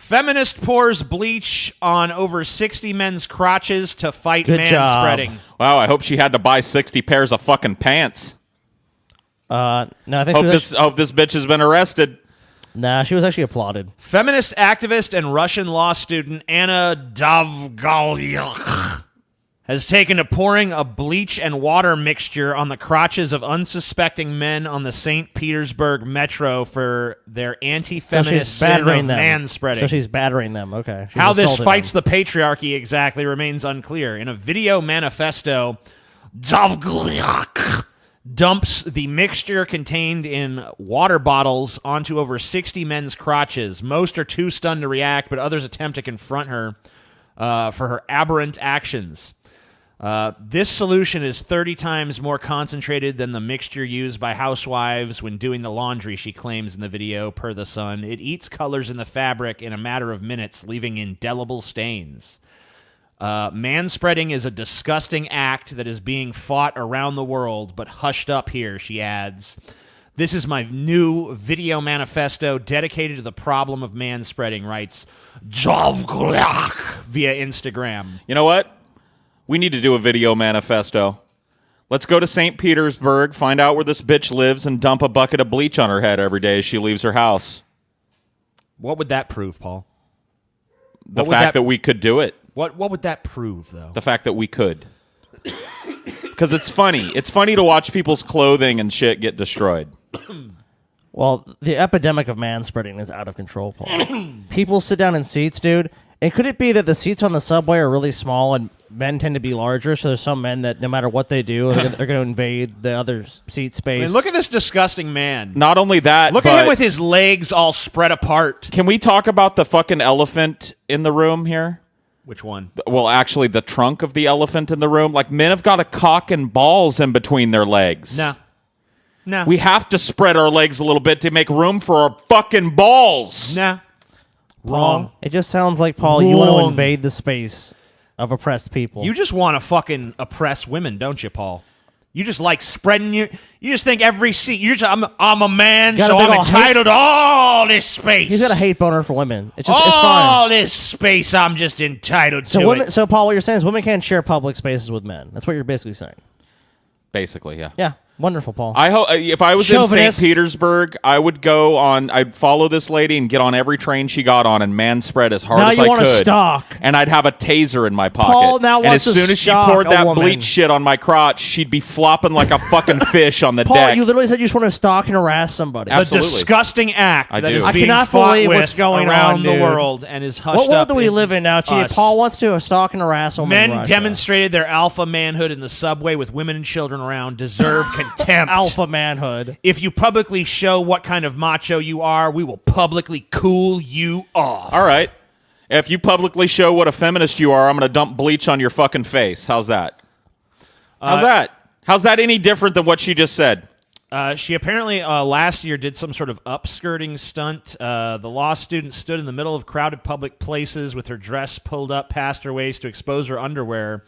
Feminist pours bleach on over 60 men's crotches to fight Good manspreading. job. Wow, I hope she had to buy 60 pairs of fucking pants. No, I think Hope this bitch has been arrested. Nah, she was actually applauded. Feminist activist and Russian law student Anna Davgalyuk has taken to pouring a bleach and water mixture on the crotches of unsuspecting men on the St. Petersburg metro for their anti-feminist sin of manspreading. So she's battering them. Okay. She's How this assaulting fights them. the patriarchy exactly remains unclear. In a video manifesto, Davgalyuk dumps the mixture contained in water bottles onto over 60 men's crotches. Most are too stunned to react, but others attempt to confront her for her aberrant actions. This solution is 30 times more concentrated than the mixture used by housewives when doing the laundry, she claims in the video, per The Sun. It eats colors in the fabric in a matter of minutes, leaving indelible stains. Manspreading is a disgusting act that is being fought around the world, but hushed up here, she adds. This is my new video manifesto dedicated to the problem of manspreading, writes Javgulak via Instagram. You know what? We need to do a video manifesto. Let's go to St. Petersburg, find out where this bitch lives, and dump a bucket of bleach on her head every day as she leaves her house. What would that prove, Paul? The fact that we could do it. What would that prove, though? The fact that we could. Because it's funny. It's funny to watch people's clothing and shit get destroyed. Well, the epidemic of manspreading is out of control, Paul. People sit down in seats, dude. And could it be that the seats on the subway are really small and men tend to be larger, so there's some men that no matter what they do, they're going to invade the other seat space? I mean, look at this disgusting man. Not only that, Look at him with his legs all spread apart. Can we talk about the fucking elephant in the room here? Which one? Well, actually, the trunk of the elephant in the room. Like, men have got a cock and balls in between their legs. No. We have to spread our legs a little bit to make room for our fucking balls. No. Wrong. It just sounds like, Paul, you want to invade the space of oppressed people. You just want to fucking oppress women, don't you, Paul? You just like spreading you just think every seat. I'm a man, so I'm entitled to all this space. He's got a hate boner for women. It's just all it's fine. this space. I'm just entitled to women, it. So, Paul, what you're saying is women can't share public spaces with men. That's what you're basically saying. Basically, yeah. Yeah. Wonderful, Paul. I hope if I was Chauvinist. in St. Petersburg, I would go on. I'd follow this lady and get on every train she got on and manspread as hard Now as you I wanna could. stalk. And I'd have a taser in my pocket. Paul now and wants as to soon as she stalk poured a that woman. bleach shit on my crotch, she'd be flopping like a fucking fish on the Paul, deck. you literally said you just want to stalk and harass somebody. The Absolutely. disgusting act I that do. is I being cannot fought believe with what's going around on, the dude. world and is hushed What world up do we in live in now, Chief? us. Paul wants to stalk and harass a woman in Men Russia. demonstrated their alpha manhood in the subway with women and children around deserve contempt. Alpha manhood. If you publicly show what kind of macho you are, we will publicly cool you off. All right. If you publicly show what a feminist you are, I'm going to dump bleach on your fucking face. How's that? How's that? How's that any different than what she just said? She apparently last year did some sort of upskirting stunt. The law student stood in the middle of crowded public places with her dress pulled up past her waist to expose her underwear.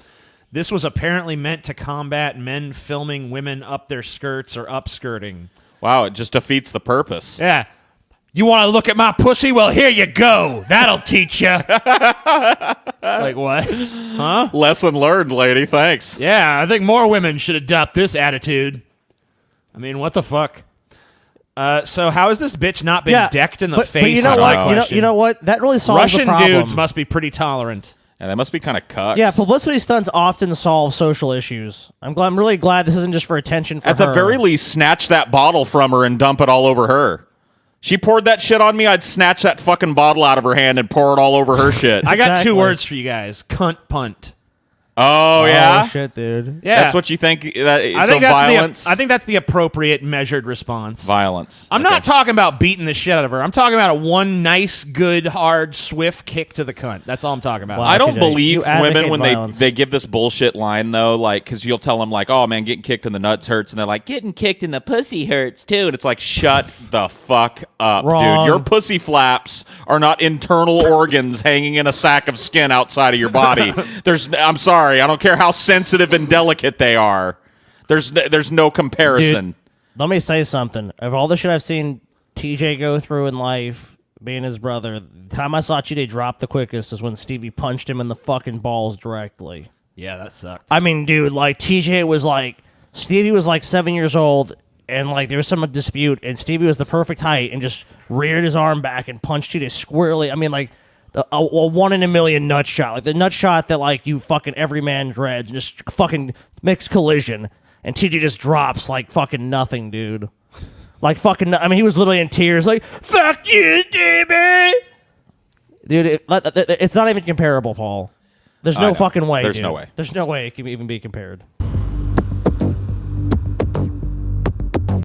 This was apparently meant to combat men filming women up their skirts or upskirting. Wow, it just defeats the purpose. Yeah. You want to look at my pussy? Well, here you go. That'll teach you. Like what? Huh? Lesson learned, lady. Thanks. Yeah, I think more women should adopt this attitude. I mean, what the fuck? So how has this bitch not been decked in the face? But you know is my what? question. You know what? That really solves Russian the problem. dudes must be pretty tolerant. And that must be kind of cucks. Yeah, publicity stunts often solve social issues. I'm really glad this isn't just for attention for At her. the very least, snatch that bottle from her and dump it all over her. She poured that shit on me, I'd snatch that fucking bottle out of her hand and pour it all over her shit. I got Exactly. two words for you guys. Cunt punt. Oh, yeah? Oh, shit, dude. Yeah. That's what you think? I think that's the appropriate measured response. Violence. I'm not talking about beating the shit out of her. I'm talking about one nice, good, hard, swift kick to the cunt. That's all I'm talking about. Wow. I don't TJ, believe you advocate women when violence. they give this bullshit line, though, like, because you'll tell them, like, oh, man, getting kicked in the nuts hurts. And they're like, getting kicked in the pussy hurts, too. And it's like, shut the fuck up, Wrong. dude. Your pussy flaps are not internal organs hanging in a sack of skin outside of your body. I'm sorry. I don't care how sensitive and delicate they are. There's no comparison. Dude, let me say something. Of all the shit I've seen TJ go through in life, me and his brother, the time I saw TJ drop the quickest is when Stevie punched him in the fucking balls directly. Yeah, that sucked. I mean, dude, like, TJ was like, Stevie was like 7 years old, and like there was some dispute, and Stevie was the perfect height and just reared his arm back and punched TJ squarely. I mean, like, a 1 in a million nut shot. Like, the nut shot that, like, you fucking every man dreads, and just fucking mixed collision, and TJ just drops like fucking nothing, dude. Like, fucking, I mean, he was literally in tears, like, fuck you, Stevie! Dude, it's not even comparable, Paul. There's no fucking way, There's dude. no way. There's no way it can even be compared.